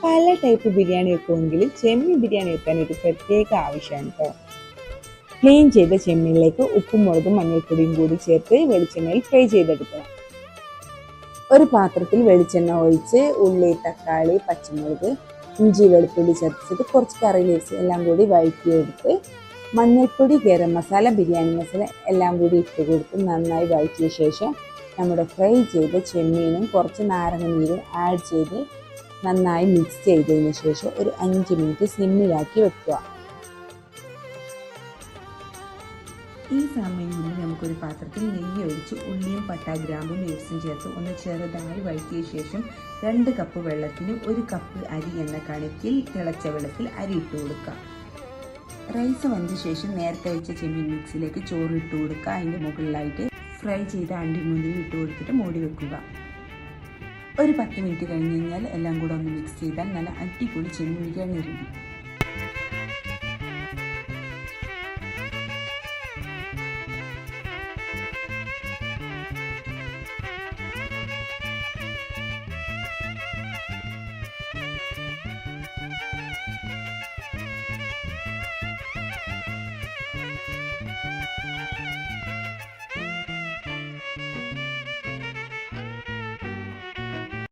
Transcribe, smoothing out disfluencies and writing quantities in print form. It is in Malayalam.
പല ടൈപ്പ് ബിരിയാണി വെക്കുമെങ്കിലും ചെമ്മീൻ ബിരിയാണി വെക്കാൻ ഒരു പ്രത്യേക ആവശ്യമാണ് കേട്ടോ. ക്ലീൻ ചെയ്ത ചെമ്മീനിലേക്ക് ഉപ്പും മുളകും മഞ്ഞൾപ്പൊടിയും കൂടി ചേർത്ത് വെളിച്ചെണ്ണയിൽ ഫ്രൈ ചെയ്തെടുക്കണം. ഒരു പാത്രത്തിൽ വെളിച്ചെണ്ണ ഒഴിച്ച് ഉള്ളി, തക്കാളി, പച്ചമുളക്, ഇഞ്ചി, വെളുത്തുള്ളി ചേർത്തിട്ട് കുറച്ച് കറി ലീവ്സ് എല്ലാം കൂടി വഴറ്റിയെടുത്ത് മഞ്ഞൾപ്പൊടി, ഗരം മസാല, ബിരിയാണി മസാല എല്ലാം കൂടി ഇട്ട് കൊടുത്ത് നന്നായി വഴറ്റിയ ശേഷം നമ്മുടെ ഫ്രൈ ചെയ്ത ചെമ്മീനും കുറച്ച് നാരങ്ങ നീരും ആഡ് ചെയ്ത് നന്നായി മിക്സ് ചെയ്തതിന് ശേഷം ഒരു 5 മിനിറ്റ് സിമ്മിലാക്കി വെക്കുക. ഈ സമയം കൊണ്ട് നമുക്കൊരു പാത്രത്തിൽ നെയ്യ് ഒഴിച്ച് ഉള്ളിയും പട്ട, ഗ്രാമ്പും, ലീവ്സും ചേർത്ത് ഒന്ന് ചെറുതായി വഴറ്റിയ ശേഷം 2 കപ്പ് വെള്ളത്തിന് 1 കപ്പ് അരി എന്ന കണക്കിൽ തിളച്ച വെള്ളത്തിൽ അരി ഇട്ട് കൊടുക്കുക. റൈസ് വന്ന ശേഷം നേരത്തെ വെച്ച ചെമ്മീൻ മിക്സിലേക്ക് ചോറ് ഇട്ട് കൊടുക്കുക. അതിൻ്റെ മുകളിലായിട്ട് ഫ്രൈ ചെയ്ത അണ്ടിമുന്തിരി ഇട്ട് കൊടുത്തിട്ട് മൂടി വെക്കുക. ഒരു 10 മിനിറ്റ് കഴിഞ്ഞ് കഴിഞ്ഞാൽ എല്ലാം കൂടെ ഒന്ന് മിക്സ് ചെയ്താൽ നല്ല അടിപൊളി ചെമ്മീൻ ബിരിയാണി റെഡി.